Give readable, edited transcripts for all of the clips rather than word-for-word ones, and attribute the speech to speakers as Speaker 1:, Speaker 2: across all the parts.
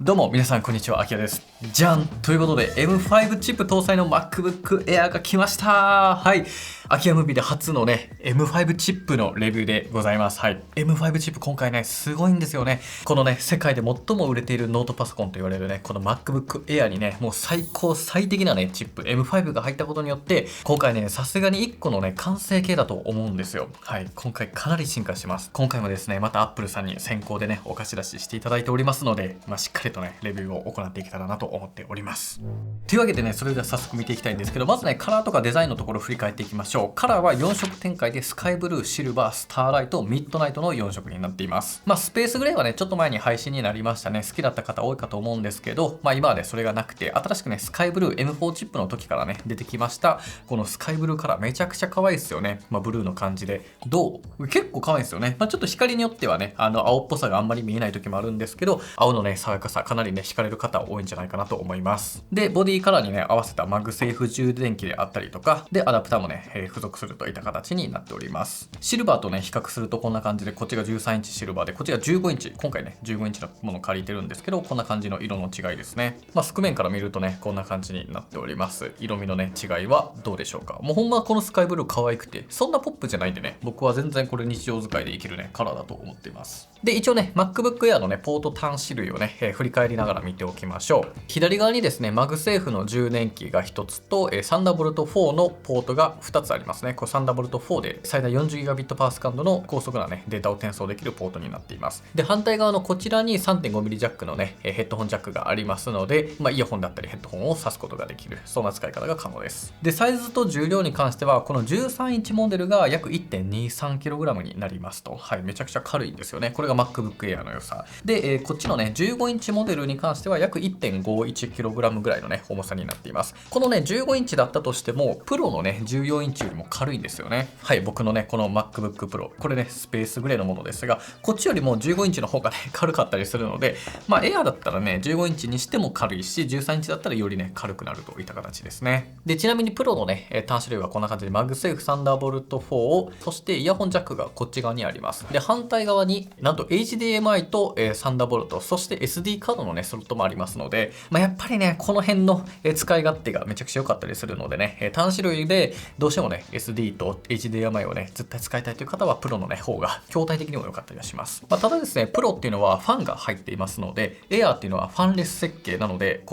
Speaker 1: どうも皆さんこんにちは、あきらです。じゃんということで M5 チップ搭載の MacBook Air が来ました。はい、アキラムービーで初のね M5 チップのレビューでございます。はい、M5 チップ今回ねすごいんですよね。このね世界で最も売れているノートパソコンと言われるねこの MacBook Air にねもう最高最適なねチップ M5 が入ったことによって今回ねさすがに1個のね完成形だと思うんですよ。はい、今回かなり進化してます。今回もですねまた Apple さんに先行でねお貸し出ししていただいておりますので、しっかりとねレビューを行っていけたらなと思っております。というわけでねそれでは早速見ていきたいんですけど、まずねカラーとかデザインのところを振り返っていきましょう。カラーは4色展開でスカイブルー、シルバー、スターライト、ミッドナイトの4色になっています。スペースグレーはねちょっと前に配信になりましたね。好きだった方多いかと思うんですけど、今はねそれがなくて新しくねスカイブルー M4 チップの時からね出てきましたこのスカイブルーカラー、めちゃくちゃ可愛いですよね。ブルーの感じでどう結構可愛いですよね。ちょっと光によってはね青っぽさがあんまり見えない時もあるんですけど、青のね爽やかさかなりね惹かれる方多いんじゃないかなと思います。でボディカラーにね合わせたマグセーフ充電器であったりとかでアダプターもね、付属するといった形になっております。シルバーとね比較するとこんな感じで、こっちが13インチシルバーでこっちが15インチ、今回ね15インチのものを借りてるんですけど、こんな感じの色の違いですね。側面から見るとねこんな感じになっております。色味のね違いはどうでしょうか。もうほんまこのスカイブルー可愛くてそんなポップじゃないんでね、僕は全然これ日常使いでいけるねカラーだと思っています。で一応ね MacBook Air のねポート端子類をね、振り返りながら見ておきましょう。左側にですねマグセーフの充電器が1つと、サンダーボルト4のポートが2つありますね。これサンダーボルト4で最大 40Gbps の高速なねデータを転送できるポートになっています。で反対側のこちらに 3.5mm ジャックのねヘッドホンジャックがありますので、イヤホンだったりヘッドホンを挿すことができる、そんな使い方が可能です。でサイズと重量に関してはこの13インチモデルが約 1.23kg になりますと、はい、めちゃくちゃ軽いんですよね。これが MacBook Air の良さで、こっちのね15インチモデルに関しては約 1.51kg ぐらいのね重さになっています。このね15インチだったとしてもプロのね14インチよりも軽いんですよね。はい、僕のねこの MacBook Pro、 これねスペースグレーのものですが、こっちよりも15インチの方がね軽かったりするので、Air だったらね15インチにしても軽いし、13インチだったらよりね軽くなるといった形ですね。でちなみにプロのね端子類はこんな感じでマグセーフ、サンダーボルト4を、そしてイヤホンジャックがこっち側にあります。で反対側になんと HDMI と、サンダーボルト、そして SD カードのねスロットもありますので、やっぱりねこの辺の使い勝手がめちゃくちゃ良かったりするのでね、端子類でどうしてもね SD と HDMI をね絶対使いたいという方はプロのね方が筐体的にも良かったりはします。ただですねプロっていうのはファンが入っていますので、エアーっていうのはファンレス設計なので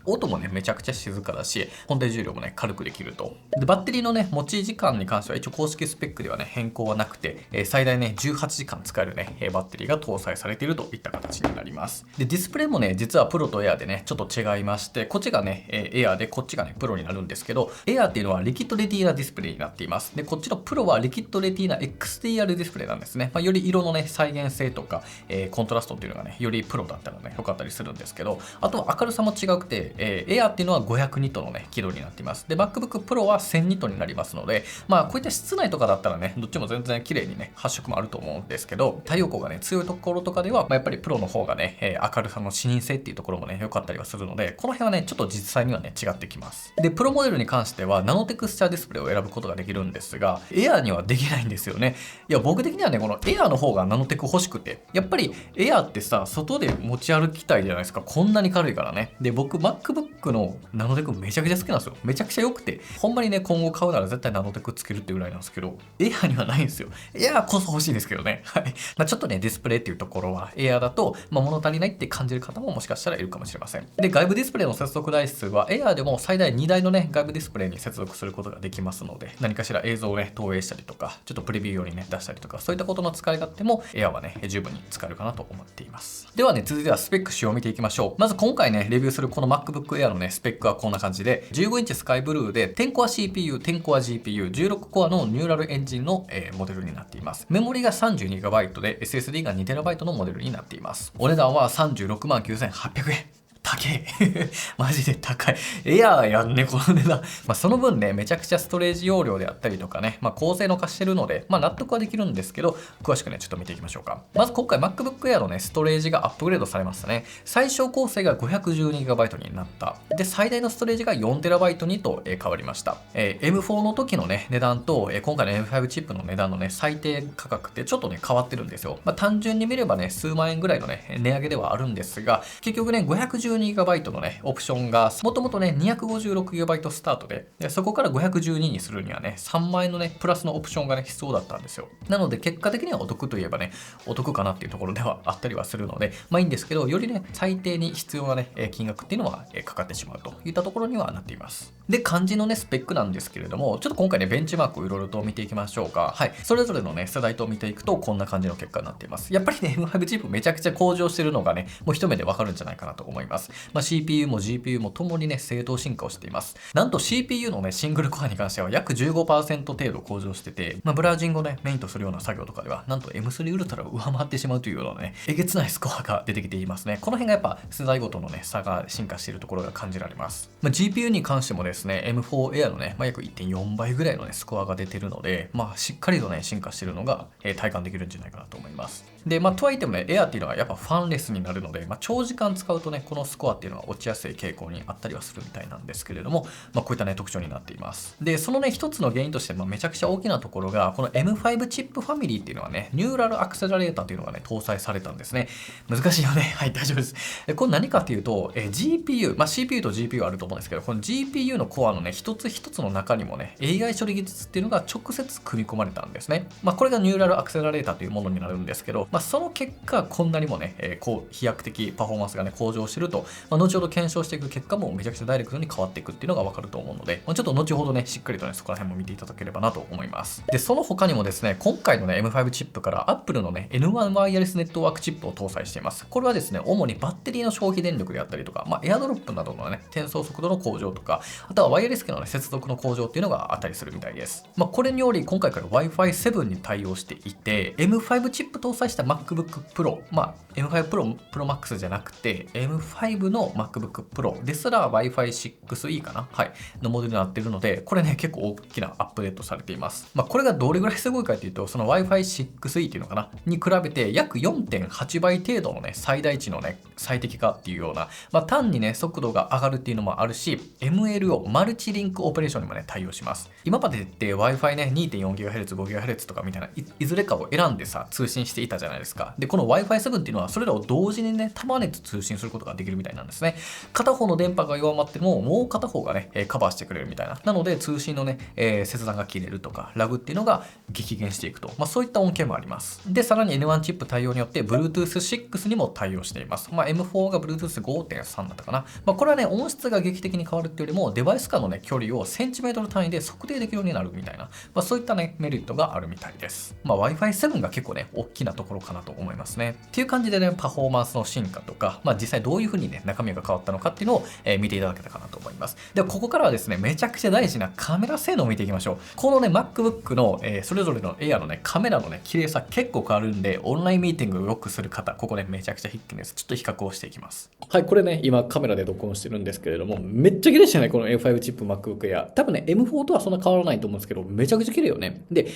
Speaker 1: 音もねめちゃくちゃ静かだし、本体重量もね軽くできると。でバッテリーのね持ち時間に関しては一応公式スペックではね変更はなくて、最大ね18時間使えるねバッテリーが搭載されているといった形になります。でディスプレイもね実はプロとエアでねちょっと違いまして、こっちがねエアでこっちがねプロになるんですけど、エアっていうのはリキッドレティーナディスプレイになっています。でこっちのプロはリキッドレティーナ XDR ディスプレイなんですね。より色のね再現性とか、コントラストっていうのがねよりプロだったらね良かったりするんですけど、あとは明るさも違くて、エアっていうのは500ニットのね輝度になっています。で MacBook Pro は1000ニットになりますので、こういった室内とかだったらねどっちも全然綺麗にね発色もあると思うんですけど、太陽光がね強いところとかでは、やっぱりプロの方がね、明るさの視認性っていうところもね良かったりはするので、この辺はねちょっと実際にはね違ってきます。でプロモデルに関してはナノテクスチャーディスプレイを選ぶことができるんですが、エアにはできないんですよね。いや僕的にはねこのエアの方がナノテク欲しくて、やっぱりエアってさ外で持ち歩きたいじゃないですか、こんなに軽いからね。で僕 MacBook のナノテクめちゃくちゃ好きなんですよ。めちゃくちゃ良くて、ほんまにね今後買うなら絶対ナノテクつけるってぐらいなんですけど、エアにはないんですよ。エアこそ欲しいですけどね。はい、ちょっとねディスプレイっていうところはエアだと、物足りないって感じる方ももしかしたらいるかもしれません。で外部ディスプレイの接続台数はエアでも最大2台のね外部ディスプレイに接続することができますので、何かしら映像をね投影したりとか、ちょっとプレビュー用にね出したりとか、そういったことの使い勝手もエアはね十分に使えるかなと思っています。ではね続いてはスペック仕様を見ていきましょう。まず今回ねレビューするこの MacBook Air のねスペックはこんな感じで、15インチスカイブルーで10コア CPU、10コア GPU、16コアのニューラルエンジンの、モデルになっています。メモリが 32GB で SSD が 2TB のモデルになっています。お値段は36万9800円。高え。マジで高い。エアーやんね、この値段。その分ね、めちゃくちゃストレージ容量であったりとかね、高性能化してるので、納得はできるんですけど、詳しくね、ちょっと見ていきましょうか。まず今回 MacBook Air のね、ストレージがアップグレードされましたね。最小構成が 512GB になった。で、最大のストレージが 4TB にと変わりました。M4 の時のね、値段と、今回の M5 チップの値段のね、最低価格ってちょっとね、変わってるんですよ。単純に見ればね、数万円ぐらいのね、値上げではあるんですが、結局ね、512GB のね、オプションが、もともとね、256GB スタートで、そこから512にするにはね、3万円のね、プラスのオプションがね、必要だったんですよ。なので、結果的にはお得といえばね、お得かなっていうところではあったりはするので、いいんですけど、よりね、最低に必要なね、金額っていうのはかかってしまうといったところにはなっています。で、肝心のね、スペックなんですけれども、ちょっと今回ね、ベンチマークをいろいろと見ていきましょうか。はい。それぞれのね、世代と見ていくと、こんな感じの結果になっています。やっぱりね、M5 チップめちゃくちゃ向上してるのがね、もう一目でわかるんじゃないかなと思います。CPU も GPU もともにね、正当進化をしています。なんと CPU のね、シングルコアに関しては約 15% 程度向上してて、ブラウジングをね、メインとするような作業とかでは、なんと M3 ウルトラを上回ってしまうというようなね、えげつないスコアが出てきていますね。この辺がやっぱ世代ごとのね、差が進化しているところが感じられます。GPU に関してもですね、M4 Air のね、約 1.4 倍ぐらいのね、スコアが出てるので、しっかりとね、進化しているのが、体感できるんじゃないかなと思います。で、とはいってもね、Air っていうのはやっぱファンレスになるので、長時間使うとね、このスコアっていうのは落ちやすい傾向にあったりはするみたいなんですけれども、こういったね、特徴になっています。で、そのね、一つの原因として、めちゃくちゃ大きなところが、この M5 チップファミリーっていうのはね、ニューラルアクセラレーターっていうのがね、搭載されたんですね。難しいよね。はい、大丈夫です。これ何かっていうと、GPU、CPU と GPU あると思うんですけど、この GPU のコアのね、一つ一つの中にもね、AI 処理技術っていうのが直接組み込まれたんですね。これがニューラルアクセラレーターというものになるんですけど、その結果、こんなにもね、飛躍的パフォーマンスがね、向上してると、後ほど検証していく結果もめちゃくちゃダイレクトに変わっていくっていうのがわかると思うので、ちょっと後ほどね、しっかりとね、そこら辺も見ていただければなと思います。で、その他にもですね、今回のね、M5 チップから Apple のね、N1 ワイヤレスネットワークチップを搭載しています。これはですね、主にバッテリーの消費電力であったりとか、エアドロップなどのね、転送速度の向上とか、あとはワイヤレス機のね、接続の向上っていうのがあったりするみたいです。これにより、今回から Wi-Fi 7に対応していて、M5 チップ搭載した MacBook Pro、M5 Pro Max じゃなくて、M5 の MacBook Pro ですら Wi-Fi 6E かな、はい、のモデルになっているので、これね、結構大きなアップデートされています。これがどれぐらいすごいかというと、その Wi-Fi 6E っていうのかなに比べて、約 4.8 倍程度のね、最大値のね、最適化っていうような、単にね、速度が上がるっていうのもあるし、MLO、マルチリンクオペレーションにもね、対応します。今までって Wi-Fi ね、2.4GHz、5GHz とかみたいな、いずれかを選んでさ、通信していたじゃないですか。で、この Wi-Fi 7っていうのは、それらを同時にね、束ねて通信することができるみたいなんですね。片方の電波が弱まっても、もう片方がね、カバーしてくれるみたいな。なので、通信のね、切断が切れるとか、ラグっていうのが激減していくと。そういった恩恵もあります。で、さらに N1 チップ対応によって、Bluetooth 6にも対応しています。M4 が Bluetooth 5.3 だったかな。これはね、音質が劇的に変わるっていうよりも、デバイス間のね、距離をセンチメートル単位で測定できるようになるみたいな、そういったね、メリットがあるみたいです。Wi-Fi 7が結構ね、大きなところかなと思いますね。っていう感じでね、パフォーマンスの進化とか、実際どういう風にね、中身が変わったのかっていうのを、見ていただけたかなと思います。では、ここからはですね、めちゃくちゃ大事なカメラ性能を見ていきましょう。このね、MacBook の、それぞれの Air のね、カメラのね、綺麗さ結構変わるんで、オンラインミーティングをよくする方、ここね、めちゃくちゃ必見です。ちょっと比較をしていきます。はい、これね、今カメラで録音してるんですけれども、めっちゃ綺麗じゃないこの A5 チップ MacBook Air。多分ね、M4 とはそんな変わらないと思うんですけど、めちゃくちゃ綺麗よね。で、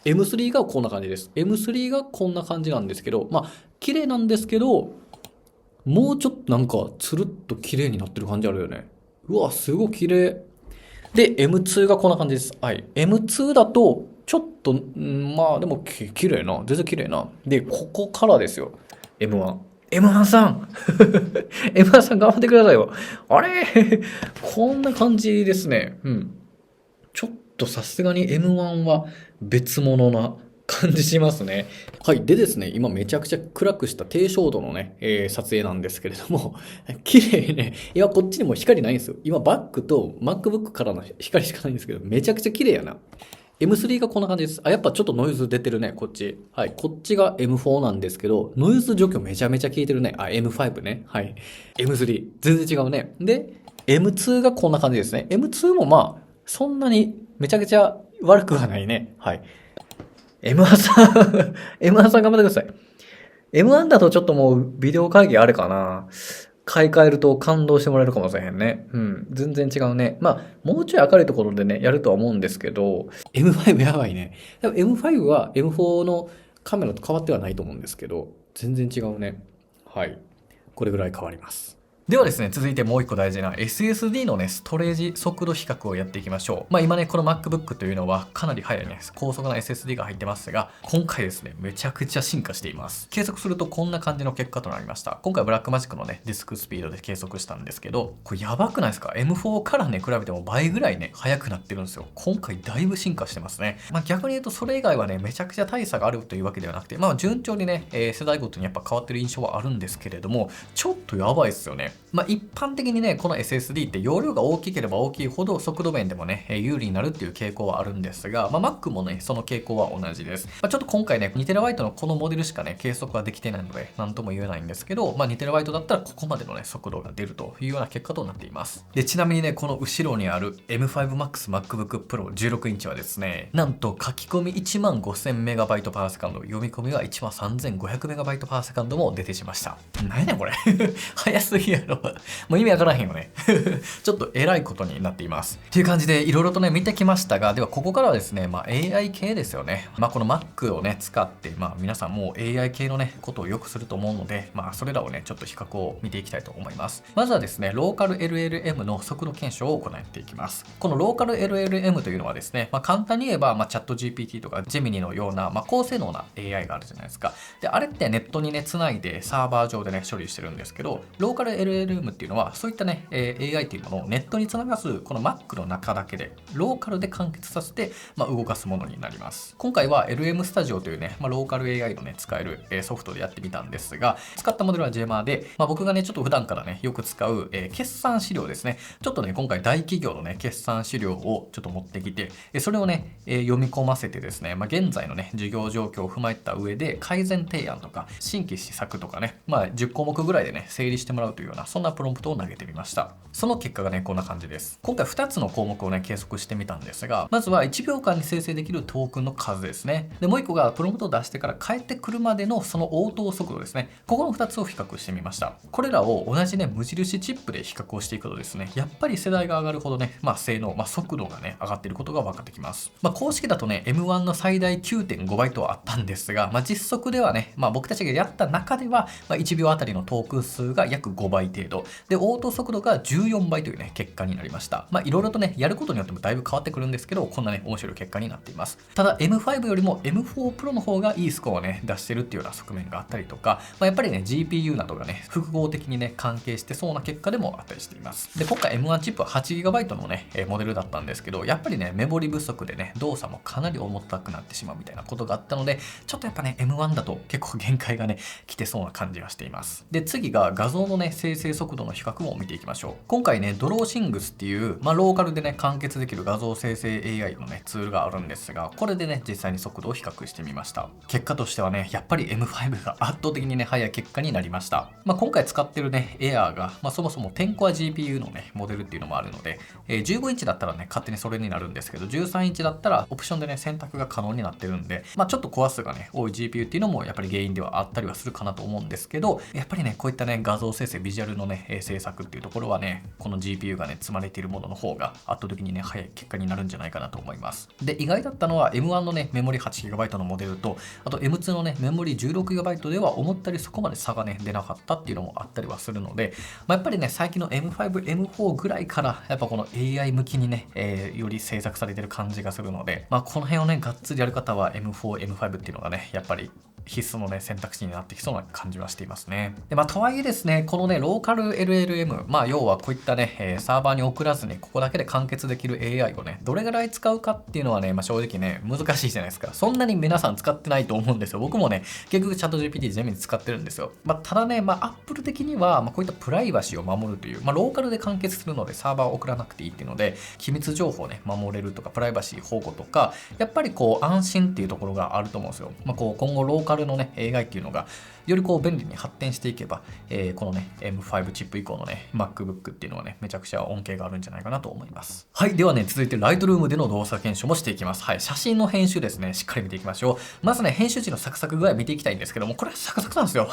Speaker 1: M3 がこんな感じです。M3 がこんな感じなんですけど、綺麗なんですけど、もうちょっとなんか、つるっと綺麗になってる感じあるよね。うわ、すごい綺麗。で、M2 がこんな感じです。はい。M2 だと、ちょっと、でも綺麗な。全然綺麗な。で、ここからですよ。M1。M1 さんM1 さん頑張ってくださいよ。あれこんな感じですね。ちょっとさすがに M1 は別物な感じしますね。はい。でですね、今めちゃくちゃ暗くした低照度のね、撮影なんですけれども、綺麗ね。今こっちにも光ないんですよ。今バックと MacBook からの光しかないんですけど、めちゃくちゃ綺麗やな。M3 がこんな感じです。やっぱちょっとノイズ出てるね、こっち。はい。こっちが M4 なんですけど、ノイズ除去めちゃめちゃ効いてるね。M5 ね。はい。M3。全然違うね。で、M2 がこんな感じですね。M2 もそんなにめちゃくちゃ悪くはないね。はい。M1 さんM1 さん頑張ってください。M1 だとちょっともうビデオ会議あれかな。買い替えると感動してもらえるかもしれへんね。うん。全然違うね。まあ、もうちょい明るいところでね、やるとは思うんですけど、M5 やばいね。多分 M5 は M4 のカメラと変わってはないと思うんですけど、全然違うね。はい。これぐらい変わります。ではですね、続いてもう一個大事な SSD のね、ストレージ速度比較をやっていきましょう。まあ今ね、この MacBook というのはかなり速いね、高速な SSD が入ってますが、今回ですね、めちゃくちゃ進化しています。計測するとこんな感じの結果となりました。今回ブラックマジックのね、ディスクスピードで計測したんですけど、これやばくないですか？ M4 からね、比べても倍ぐらいね、速くなってるんですよ。今回だいぶ進化してますね。まあ逆に言うとそれ以外はね、めちゃくちゃ大差があるというわけではなくて、まあ順調にね、世代ごとにやっぱ変わってる印象はあるんですけれども、ちょっとやばいですよね。まあ一般的にね、この SSD って容量が大きければ大きいほど速度面でもね、有利になるっていう傾向はあるんですが、まあ Mac もね、その傾向は同じです。まあちょっと今回ね、2TB のこのモデルしかね、計測はできてないので、なんとも言えないんですけど、まあ 2TB だったらここまでのね、速度が出るというような結果となっています。で、ちなみにね、この後ろにある M5 Max MacBook Pro 16インチはですね、なんと書き込み 15000MB/s、読み込みは 13500MB/s も出てしました。なんやねんこれ。早すぎやろ。もう意味わからへんよね。ちょっと偉いことになっています。っていう感じでいろいろとね見てきましたが、ではここからはですね、AI 系ですよね。この Mac をね使って、皆さんもう AI 系のねことをよくすると思うので、それらをねちょっと比較を見ていきたいと思います。まずはですね、ローカル LLM の速度検証を行っていきます。このローカル LLM というのはですね、簡単に言えば、チャット GPT とか Gemini のような、高性能な AI があるじゃないですか。で、あれってネットにねつないでサーバー上でね処理してるんですけど、ローカル LLM っていうのはそういったね、AI っていうものをネットにつながすこの Mac の中だけでローカルで完結させて、動かすものになります。今回は LM Studio というね、ローカル AI のね使える、ソフトでやってみたんですが、使ったモデルは JMA で、僕がねちょっと普段からねよく使う、決算資料ですね。ちょっとね今回大企業のね決算資料をちょっと持ってきて、それをね、読み込ませてですね、現在のね事業状況を踏まえた上で改善提案とか新規施策とかね、10項目ぐらいでね整理してもらうというようなそんなプロンプトを投げてみました。その結果がねこんな感じです。今回2つの項目をね計測してみたんですが、まずは1秒間に生成できるトークンの数ですね。でもう1個がプロンプトを出してから帰ってくるまでのその応答速度ですね。ここの2つを比較してみました。これらを同じね無印チップで比較をしていくとですね、やっぱり世代が上がるほどね、性能、速度がね上がっていることが分かってきます。公式だとね M1 の最大 9.5 倍とはあったんですが、実測ではね、僕たちがやった中では、1秒あたりのトークン数が約5倍程度で、応答速度が14倍というね結果になりました。いろいろとねやることによってもだいぶ変わってくるんですけど、こんなね面白い結果になっています。ただ M5 よりも M4 Pro の方がいいスコアをね出してるっていうような側面があったりとか、やっぱりね GPU などがね複合的にね関係してそうな結果でもあったりしています。で、今回 M1 チップは 8GB のねモデルだったんですけど、やっぱりねメモリ不足でね動作もかなり重たくなってしまうみたいなことがあったので、ちょっとやっぱね M1 だと結構限界がね来てそうな感じがしています。で、次が画像のね生成速度の比較も見ていきましょう。今回ねドローシングスっていう、ローカルでね完結できる画像生成 AI のねツールがあるんですが、これでね実際に速度を比較してみました。結果としてはねやっぱり M5 が圧倒的にね速い結果になりました。今回使ってるね Air が、そもそも10コア GPU のねモデルっていうのもあるので、15インチだったらね勝手にそれになるんですけど、13インチだったらオプションでね選択が可能になってるんで、ちょっとコア数がね多い GPU っていうのもやっぱり原因ではあったりはするかなと思うんですけど、やっぱりねこういったね画像生成ビジュアルのね制作っていうところはね、この GPU がね積まれているものの方が圧倒的にね速い結果になるんじゃないかなと思います。で、意外だったのは M1 のねメモリ 8GB のモデルと、あと M2 のねメモリ 16GB では思ったよりそこまで差がね出なかったっていうのもあったりはするので、やっぱりね最近の M5、M4 ぐらいからやっぱこの AI 向きにね、より制作されてる感じがするので、この辺をねがっつりやる方は M4、M5 っていうのがねやっぱり必須のね選択肢になってきそうな感じはしていますね。で、とはいえですね、このねローカル LLM、要はこういったね、サーバーに送らずにここだけで完結できる AI をねどれぐらい使うかっていうのはね、正直ね難しいじゃないですか。そんなに皆さん使ってないと思うんですよ。僕もね結局チャット GPT 全部使ってるんですよ。ただね、Apple 的には、こういったプライバシーを守るという、ローカルで完結するのでサーバーを送らなくていいっていうので、機密情報をね守れるとかプライバシー保護とか、やっぱりこう安心っていうところがあると思うんですよ。今後ローカルのねAI っていうのがよりこう便利に発展していけば、このね M5 チップ以降のね MacBook っていうのはねめちゃくちゃ恩恵があるんじゃないかなと思います。はい、ではね続いて Lightroom での動作検証もしていきます。はい、写真の編集ですね、しっかり見ていきましょう。まずね編集時のサクサク具合見ていきたいんですけども、これはサクサクなんですよ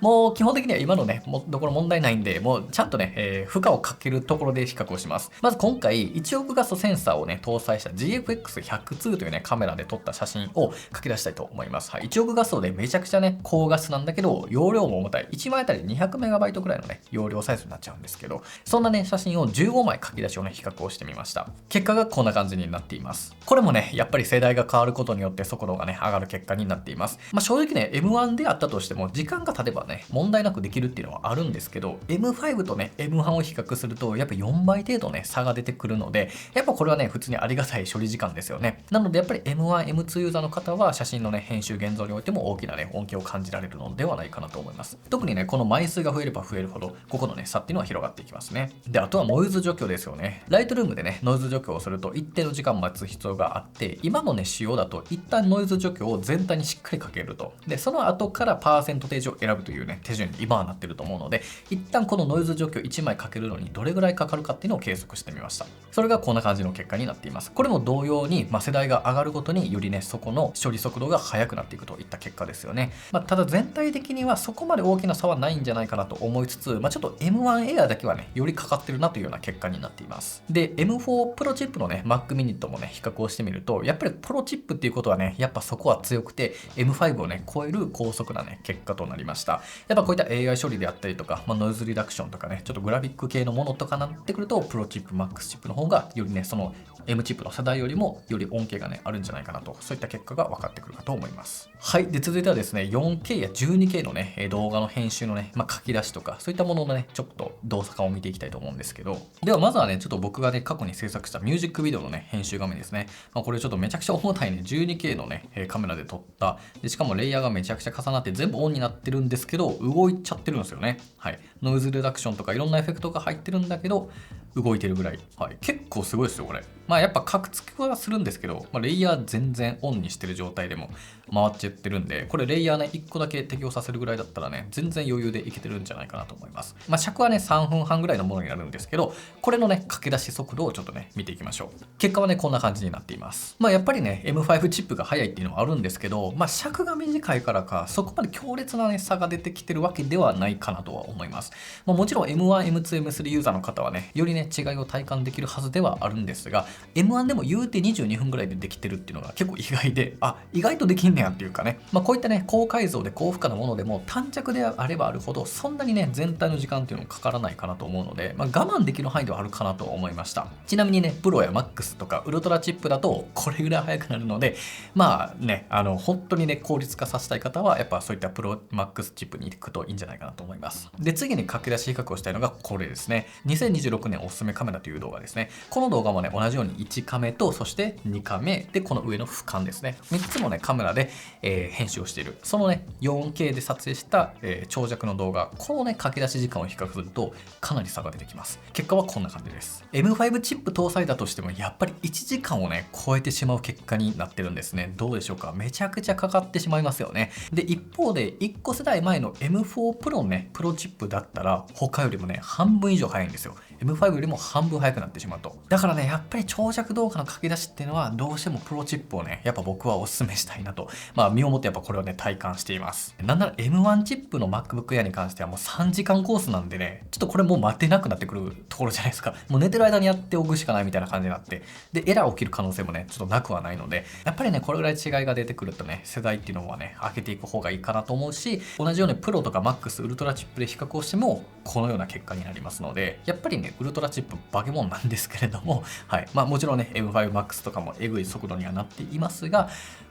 Speaker 1: もう基本的には今のねところ問題ないんで、もうちゃんとね、負荷をかけるところで比較をします。まず今回1億画素センサーをね搭載した GFX100II というねカメラで撮った写真を書き出したいと思います。はい、1億画素でめちゃくちゃね高画質なんだけど容量も重たい、1枚あたり 200MB くらいのね容量サイズになっちゃうんですけど、そんなね写真を15枚書き出しをね比較をしてみました。結果がこんな感じになっています。これもねやっぱり世代が変わることによって速度がね上がる結果になっています。正直ね M1 であったとしても時間が経てばね問題なくできるっていうのはあるんですけど、 M5 とね M1 を比較するとやっぱ4倍程度ね差が出てくるので、やっぱこれはね普通にありがたい処理時間ですよね。なのでやっぱり M1、M2 ユーザーの方は写真のね編集現像においても大きなね恩恵を感じられるのではないかなと思います。特にねこの枚数が増えれば増えるほどここのね差っていうのは広がっていきますね。であとはノイズ除去ですよね。ライトルームでねノイズ除去をすると一定の時間待つ必要があって、今のね仕様だと一旦ノイズ除去を全体にしっかりかけると、でその後からパーセントテージを選ぶというね手順に今はなってると思うので、一旦このノイズ除去1枚かけるのにどれぐらいかかるかっていうのを計測してみました。それがこんな感じの結果になっています。これも同様に、世代が上がるごとによりねそこの処理速度が速くなっていくといった結果ですよね。ただ全体的にはそこまで大きな差はないんじゃないかなと思いつつ、ちょっと M1 Air だけはねよりかかってるなというような結果になっています。で M4 Pro チップのね Mac mini ともね比較をしてみると、やっぱりプロチップっていうことはねやっぱそこは強くて M5 をね超える高速なね結果となりました。やっぱこういった AI 処理であったりとか、ノイズリダクションとかねちょっとグラフィック系のものとかなってくると、プロチップ MAX チップの方がよりねその M チップの世代よりもより恩恵がねあるんじゃないかなと、そういった結果が分かってくるかと思います。はい、で続いてはですね 4K や 12K のね動画の編集のね、書き出しとかそういったもののねちょっと動作化を見ていきたいと思うんですけど、ではまずはねちょっと僕がね過去に制作したミュージックビデオのね編集画面ですね。これちょっとめちゃくちゃ重たいね 12K のねカメラで撮った、でしかもレイヤーがめちゃくちゃ重なって全部オンになってるんですけど動いちゃってるんですよね。はい、ノイズリダクションとかいろんなエフェクトが入ってるんだけど動いてるぐらい、はい、結構すごいですよこれ。やっぱカクつきはするんですけど、レイヤー全然オンにしてる状態でも回っちゃってるんで、これレイヤーね1個だけ適用させるぐらいだったらね全然余裕でいけてるんじゃないかなと思います。尺はね3分半ぐらいのものになるんですけど、これのね駆け出し速度をちょっとね見ていきましょう。結果はねこんな感じになっています。やっぱりね M5 チップが速いっていうのはあるんですけど、尺が短いからかそこまで強烈なね差が出てきてるわけではないかなとは思います。もちろん M1、M2、M3 ユーザーの方はねよりね違いを体感できるはずではあるんですが、 M1 でも言うて22分ぐらいでできてるっていうのが結構意外で、意外とできんねやっていうかね、こういったね高解像で高負荷なものでも短尺であればあるほどそんなにね全体の時間っていうのかからないかなと思うので、我慢できる範囲ではあるかなと思いました。ちなみにねプロや MAX とかウルトラチップだとこれぐらい速くなるので、本当にね効率化させたい方はやっぱそういったプロ MAX チップに行くといいんじゃないかなと思います。で次に駆け出し比較をしたいのがこれですね。2026年おすすめカメラという動画ですね。この動画もね同じように1カメとそして2カメでこの上の俯瞰ですね、3つのねカメラで、編集をしている、そのね 4K で撮影した、長尺の動画、このね駆け出し時間を比較するとかなり差が出てきます。結果はこんな感じです。 M5 チップ搭載だとしてもやっぱり1時間をね超えてしまう結果になってるんですね。どうでしょうか、めちゃくちゃかかってしまいますよね。で一方で1個世代前の M4 Pro のねプロチップだったら他よりもね半分以上速いんですよ。 M5 よりも半分速くなってしまうと。だからねやっぱり長尺動画の書き出しっていうのはどうしてもプロチップをねやっぱ僕はお勧めしたいなと、身をもってやっぱこれをね体感しています。なんなら M1 チップの MacBook Air に関してはもう3時間コースなんでね、ちょっとこれもう待てなくなってくるところじゃないですか。もう寝てる間にやっておくしかないみたいな感じになって、でエラー起きる可能性もねちょっとなくはないので、やっぱりねこれぐらい違いが出てくるとね世代っていうのはね開けていく方がいいかなと思うし、同じようにプロとか MAX ウルトラチップで比較をしてもこのような結果になりますので、やっぱりねウルトラチップバケモンなんですけれども、はい、もちろんね M5MAX とかもエグい速度にはなっていますが、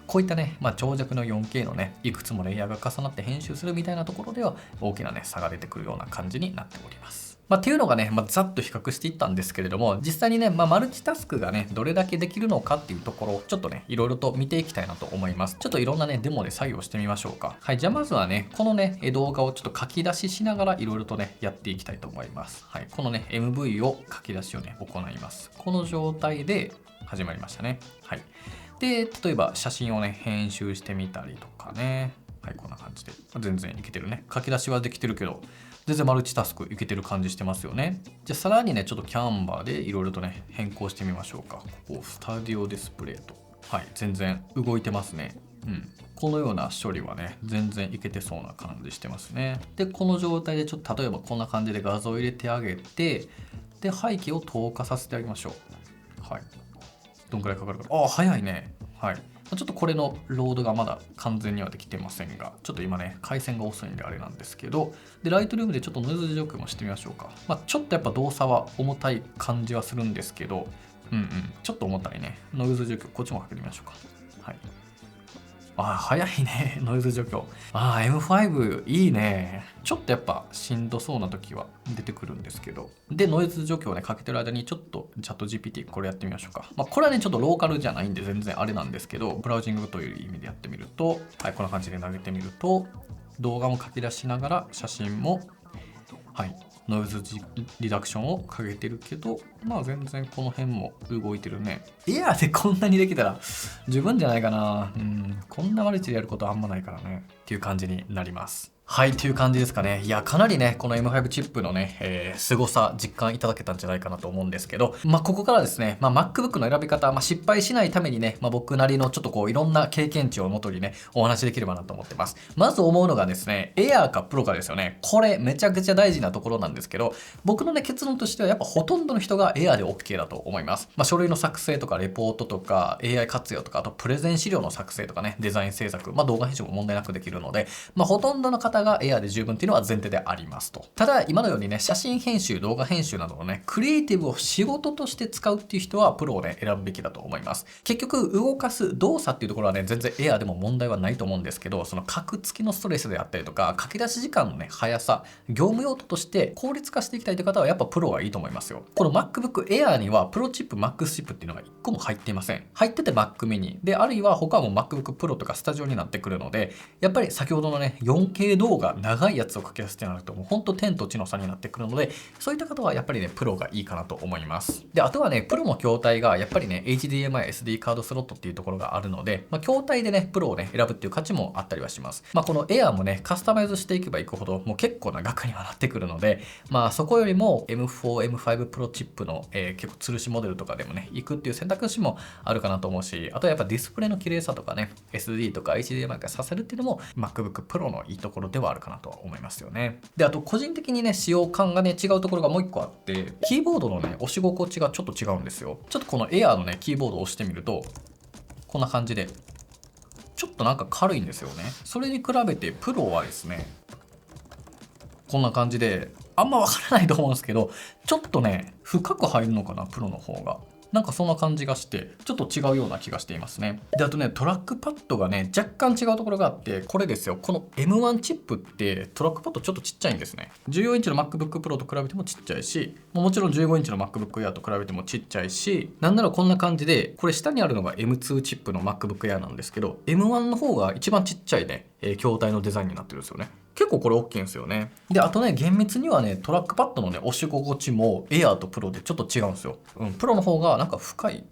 Speaker 1: こういったね、長尺の 4K のねいくつもレイヤーが重なって編集するみたいなところでは大きなね差が出てくるような感じになっております。っていうのがね、ざっと比較していったんですけれども、実際にね、マルチタスクがね、どれだけできるのかっていうところをちょっとね、いろいろと見ていきたいなと思います。ちょっといろんなね、デモで作業してみましょうか。はい、じゃあまずはね、このね、動画をちょっと書き出ししながらいろいろとね、やっていきたいと思います。はい、このね、MV を書き出しをね、行います。この状態で始まりましたね。はい。で、例えば写真をね、編集してみたりとかね。はい、こんな感じで全然いけてるね。書き出しはできてるけど全然マルチタスクいけてる感じしてますよね。じゃあさらにねちょっとキャンバーでいろいろとね変更してみましょうか。ここスタディオディスプレイと、はい、全然動いてますね。このような処理はね全然いけてそうな感じしてますね。でこの状態でちょっと例えばこんな感じで画像を入れてあげて、で背景を透過させてあげましょう。はい、どんくらいかかるか。早いね。はい、ちょっとこれのロードがまだ完全にはできてませんが、ちょっと今ね回線が遅いんであれなんですけど、でライトルームでちょっとノイズ除去もしてみましょうか。ちょっとやっぱ動作は重たい感じはするんですけど、ちょっと重たいね。ノイズ除去こっちもかけてみましょうか。はい、早いねノイズ除去。M5 いいね。ちょっとやっぱしんどそうな時は出てくるんですけど、でノイズ除去をねかけてる間にちょっとチャット GPT これやってみましょうか。これはねちょっとローカルじゃないんで全然あれなんですけど、ブラウジングという意味でやってみると、はい、こんな感じで投げてみると動画も書き出しながら写真も、はい、ノイズリダクションをかけてるけど、全然この辺も動いてるね。エアーでこんなにできたら十分じゃないかな。こんなマルチでやることあんまないからねっていう感じになります。はい、という感じですかね。いや、かなりね、この M5 チップのね、凄さ実感いただけたんじゃないかなと思うんですけど、ここからですね、MacBook の選び方、失敗しないためにね、僕なりのちょっとこういろんな経験値をもとにね、お話しできればなと思ってます。まず思うのがですね、Air か Pro かですよね。これめちゃくちゃ大事なところなんですけど、僕のね、結論としてはやっぱほとんどの人が Air で OK だと思います。書類の作成とかレポートとか AI 活用とか、あとプレゼン資料の作成とかね、デザイン制作、動画編集も問題なくできるので、ほとんどの方が Air で十分っていうのは前提でありますと。ただ今のようにね写真編集動画編集などのねクリエイティブを仕事として使うっていう人はプロをね選ぶべきだと思います。結局動かす動作っていうところはね全然エアーでも問題はないと思うんですけど、その書く付きのストレスであったりとか書き出し時間のね速さ、業務用途として効率化していきたいという方はやっぱプロがいいと思いますよ。この MacBook Air にはプロチップ Max チップっていうのが1個も入っていません。入ってて Mac mini で、あるいは他はもう MacBook Pro とかスタジオになってくるので、やっぱり先ほどのね 4K 動画長いやつを書き出すってなるともうほんと天と地の差になってくるので、そういった方はやっぱりねプロがいいかなと思います。であとはねプロの筐体がやっぱりね HDMI SD カードスロットっていうところがあるので、筐体でねプロをね選ぶっていう価値もあったりはします。この Air もねカスタマイズしていけばいくほどもう結構な額にはなってくるので、そこよりも M4、M5 プロチップの、結構吊るしモデルとかでもね行くっていう選択肢もあるかなと思うし、あとはやっぱディスプレイの綺麗さとかね SD とか HDMI がさせるっていうのも MacBook Pro のいいところではあるかなとは思いますよね。であと個人的にね使用感がね違うところがもう一個あって、キーボードのね押し心地がちょっと違うんですよ。ちょっとこの Air のねキーボードを押してみるとこんな感じでちょっとなんか軽いんですよね。それに比べてプロはですねこんな感じであんまわからないと思うんですけど、ちょっとね深く入るのかなプロの方が。なんかそんな感じがしてちょっと違うような気がしていますね。であとねトラックパッドがね若干違うところがあって、これですよ。この M1 チップってトラックパッドちょっとちっちゃいんですね。14インチの MacBook Pro と比べてもちっちゃいし、もちろん15インチの MacBook Air と比べてもちっちゃいし、なんならこんな感じで、これ下にあるのが M2 チップの MacBook Air なんですけど、 M1 の方が一番ちっちゃいね筐体のデザインになってるんですよね。結構これ大きいんですよね。であとね厳密にはねトラックパッドのね押し心地もエアーとプロでちょっと違うんですよ。プロの方がなんか深い、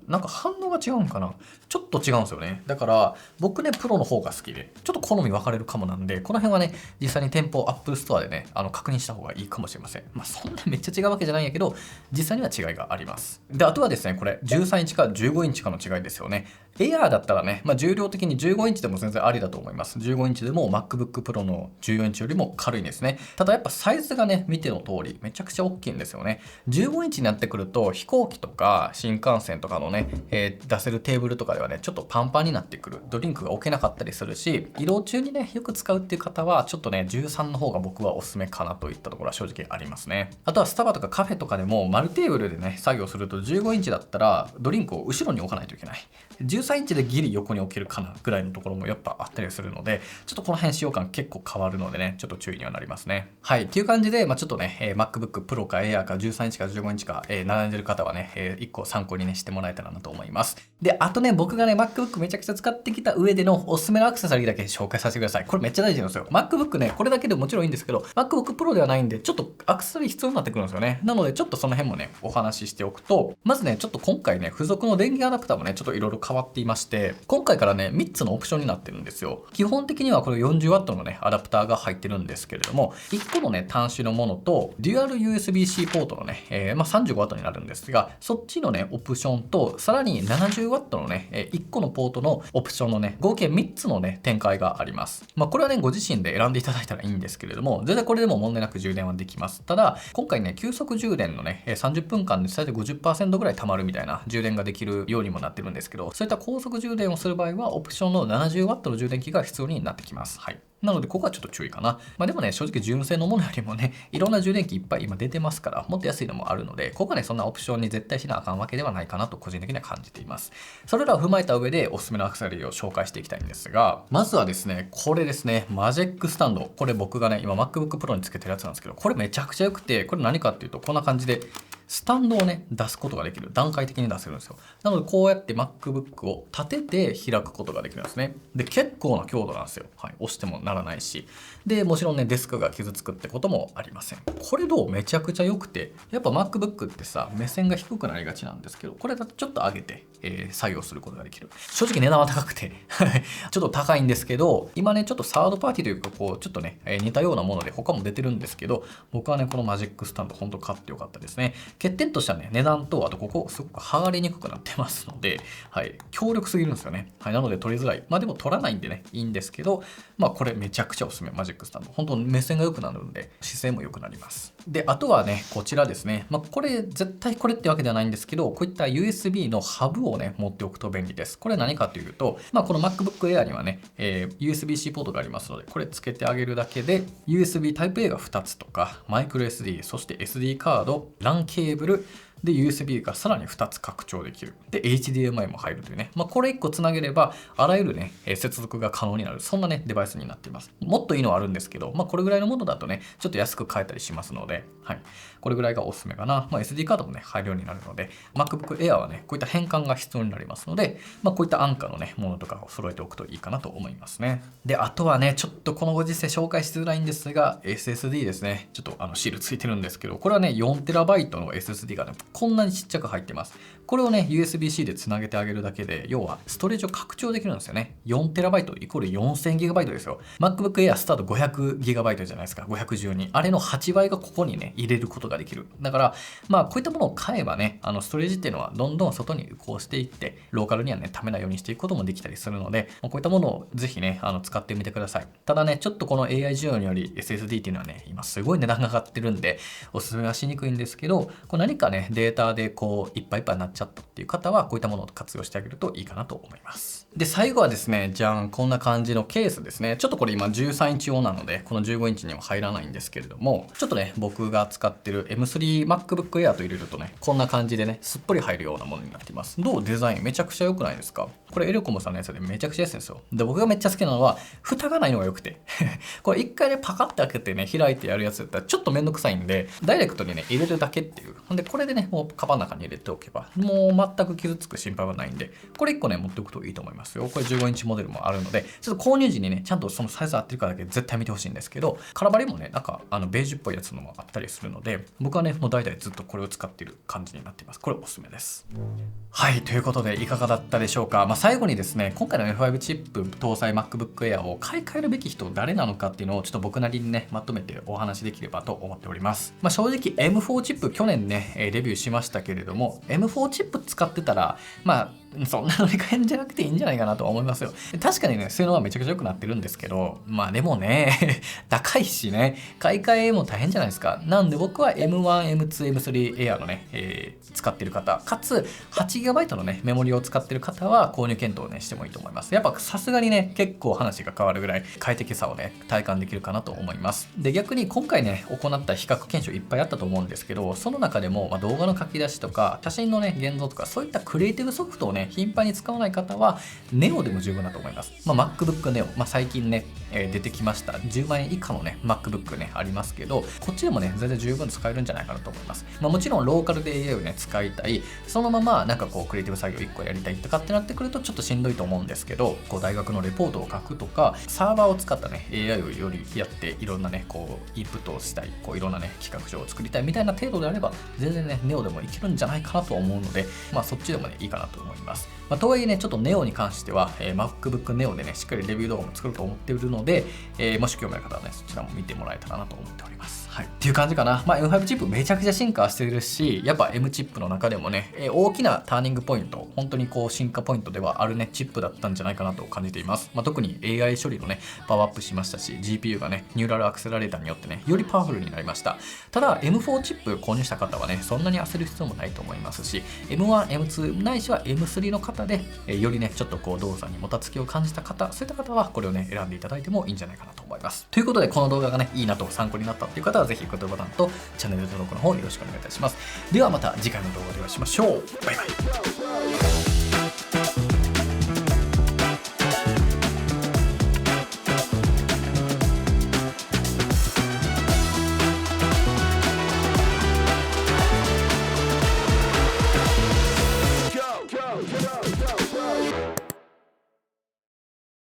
Speaker 1: なんか反応が違うんかな、ちょっと違うんですよね。だから僕ねプロの方が好きでちょっと好み分かれるかもなんで、この辺はね実際に店舗 Apple Store でね確認した方がいいかもしれません。そんなめっちゃ違うわけじゃないんやけど実際には違いがあります。であとはですねこれ13インチか15インチかの違いですよね。エアーだったらね、重量的に15インチでも全然ありだと思います。15インチでも MacBook Pro の14インチよりも軽いんですね。ただやっぱサイズがね見ての通りめちゃくちゃ大きいんですよね。15インチになってくると飛行機とか新幹線とかのね、出せるテーブルとかではねちょっとパンパンになってくる、ドリンクが置けなかったりするし、移動中にねよく使うっていう方はちょっとね13の方が僕はおすすめかなといったところは正直ありますね。あとはスタバとかカフェとかでも丸テーブルでね作業すると15インチだったらドリンクを後ろに置かないといけない。13インチでギリ横に置けるかなぐらいのところもやっぱあったりするので、ちょっとこの辺使用感結構変わるのでねちょっと注意にはなりますね。はいっていう感じで、ちょっとね、MacBook Pro か Air か13インチか15インチか、悩んでる方はね、1個参参考にねしてもらえたらなと思います。で、あとね、僕がね MacBook めちゃくちゃ使ってきた上でのおすすめのアクセサリーだけ紹介させてください。これめっちゃ大事なんですよ。MacBook ね、これだけでもちろんいいんですけど、MacBook Pro ではないんで、ちょっとアクセサリー必要になってくるんですよね。なので、ちょっとその辺もね、お話ししておくと、まずね、ちょっと今回ね、付属の電源アダプターもね、ちょっといろいろ変わっていまして、今回からね、3つのオプションになってるんですよ。基本的にはこれ 40W のね、アダプターが入ってるんですけれども、1個のね、端子のものと、デュアル USB-C ポートのね、35W になるんですが、そっちのね、オプションと、さらに 70W のね、1個のポートのオプションのね、合計3つのね、展開があります。これはね、ご自身で選んでいただいたらいいんですけれども、全然これでも問題なく充電はできます。ただ、今回ね、急速充電のね、30分間で最大 50% ぐらい溜まるみたいな充電ができるようにもなってるんですけど、そういった高速充電をする場合は、オプションの 70W の充電器が必要になってきます。はい。なので、ここはちょっと注意かな。でもね、正直純正のものよりもね、いろんな充電器いっぱい今出てますから、もっと安いのもあるので、ここはね、そんなオプションに絶対しなあかんわけではないかなと個人的には感じています。それらを踏まえた上でおすすめのアクセサリーを紹介していきたいんですが、まずはですね、これですね、マジェックスタンド。これ僕がね、今 MacBook Pro につけてるやつなんですけど、これめちゃくちゃ良くて、これ何かっていうと、こんな感じで、スタンドをね、出すことができる。段階的に出せるんですよ。なので、こうやって MacBook を立てて開くことができるんですね。で、結構な強度なんですよ。はい。押してもならないし。で、もちろんね、デスクが傷つくってこともありません。これどう？めちゃくちゃ良くて、やっぱ MacBook ってさ、目線が低くなりがちなんですけど、これだとちょっと上げて、作業することができる。正直値段は高くて、ちょっと高いんですけど、今ね、ちょっとサードパーティーというか、こう、ちょっとね、似たようなもので他も出てるんですけど、僕はね、このマジックスタンド、ほんと買ってよかったですね。欠点としてはね、値段と、あとここ、すごく剥がれにくくなってますので、はい、強力すぎるんですよね。はい、なので取りづらい。でも取らないんでね、いいんですけど、これめちゃくちゃおすすめ、マジックスタンド。本当目線が良くなるんで、姿勢も良くなります。で、あとはね、こちらですね。これ、絶対これってわけではないんですけど、こういった USB のハブをね、持っておくと便利です。これ何かというと、この MacBook Air にはね、USB-C ポートがありますので、これつけてあげるだけで、USB Type-A が2つとか、マイクロ SD、そして SD カード、LAN ケーブル、で USB がさらに2つ拡張できる。で HDMI も入るというね。これ1個つなげればあらゆるね接続が可能になる、そんなねデバイスになっています。もっといいのはあるんですけど、これぐらいのものだとねちょっと安く買えたりしますので、はい、これぐらいがおすすめかな。SD カードもね入るようになるので、 MacBook Air はねこういった変換が必要になりますので、こういった安価のねものとかを揃えておくといいかなと思いますね。で、あとはねちょっとこのご時世紹介しづらいんですが、 SSD ですね。ちょっとシールついてるんですけど、これはね 4TB の SSD がねこんなにちっちゃく入ってます。これをね USB-C でつなげてあげるだけで、要はストレージを拡張できるんですよね。 4TB イコール 4000GB ですよ。 MacBook Air スタート 500GB じゃないですか。512、あれの8倍がここにね入れることができる。だからこういったものを買えばね、ストレージっていうのはどんどん外に移行していって、ローカルにはねためないようにしていくこともできたりするので、こういったものをぜひね使ってみてください。ただねちょっとこの AI 需要により SSD っていうのはね今すごい値段が上がってるんでおすすめはしにくいんですけど、こう何かねデータでこういっぱいいっぱいになっちゃったっていう方はこういったものを活用してあげるといいかなと思います。で、最後はですね、じゃん、こんな感じのケースですね。ちょっとこれ今13インチ用なのでこの15インチには入らないんですけれども、ちょっとね僕が使ってる M3 MacBook Air と入れるとねこんな感じでねすっぽり入るようなものになっています。どう？デザインめちゃくちゃ良くないですか？これエレコムさんのやつでめちゃくちゃ安いんですよ。で、僕がめっちゃ好きなのは蓋がないのが良くてこれ一回ねパカッて開けてね開いてやるやつだったらちょっとめんどくさいんで、ダイレクトにね入れるだけっていう。ほんでこれでねもうカバンの中に入れておけばもう全く傷つく心配はないんで、これ1個ね持っておくといいと思いますよ。これ15インチモデルもあるので、ちょっと購入時にねちゃんとそのサイズ合ってるかだけ絶対見てほしいんですけど、カラバリもねなんかベージュっぽいやつのもあったりするので、僕はねもう代々ずっとこれを使っている感じになっています。これおすすめです。はい、ということでいかがだったでしょうか。最後にですね、今回の F5 チップ搭載 MacBook Air を買い替えるべき人誰なのかっていうのをちょっと僕なりにねまとめてお話しできればと思っております。正直 M4 チップ去年ねレビューしましたけれども、 M4 チップ使ってたらそんな乗り換えんじゃなくていいんじゃないかなと思いますよ。確かにね性能はめちゃくちゃ良くなってるんですけど、でもね高いしね買い替えも大変じゃないですか。なんで僕は M1、M2、M3 Air のね、使ってる方かつ 8GB のねメモリを使ってる方は購入検討をねしてもいいと思います。やっぱさすがにね結構話が変わるぐらい快適さをね体感できるかなと思います。で、逆に今回ね行った比較検証いっぱいあったと思うんですけど、その中でも動画の書き出しとか写真のね現像とかそういったクリエイティブソフトをね頻繁に使わない方は Neo でも十分だと思います。MacBook Neo、最近ね出てきました。10万円以下のね MacBook ねありますけど、こっちでもね全然十分使えるんじゃないかなと思います。もちろんローカルで AI をね使いたい、そのままなんかこうクリエイティブ作業1個やりたいとかってなってくるとちょっとしんどいと思うんですけど、こう大学のレポートを書くとかサーバーを使ったね AI をよりやっていろんなねこうインプットをしたい、こういろんなね企画書を作りたいみたいな程度であれば全然ね Neo でもいけるんじゃないかなと思うので、そっちでもねいいかなと思います。とはいえねちょっと Neo に関しては、MacBook Neo でねしっかりレビュー動画も作ると思っているので、もし興味ある方はねそちらも見てもらえたらなと思っております。はい、っていう感じかな。M5 チップめちゃくちゃ進化してるし、やっぱ M チップの中でもね、大きなターニングポイント、本当にこう進化ポイントではあるねチップだったんじゃないかなと感じています。特に AI 処理のねパワーアップしましたし、 GPU がねニューラルアクセラレーターによってねよりパワフルになりました。ただ M4 チップ購入した方はねそんなに焦る必要もないと思いますし、 M1、M2 ないしは M3 の方で、よりねちょっとこう動作にもたつきを感じた方、そういった方はこれをね選んでいただいてもいいんじゃないかなと思います。ということで、この動画がねいいなと参考になったっていう方はぜひグッドボタンとチャンネル登録の方よろしくお願いいたします。ではまた次回の動画でお会いしましょう。バイバイ。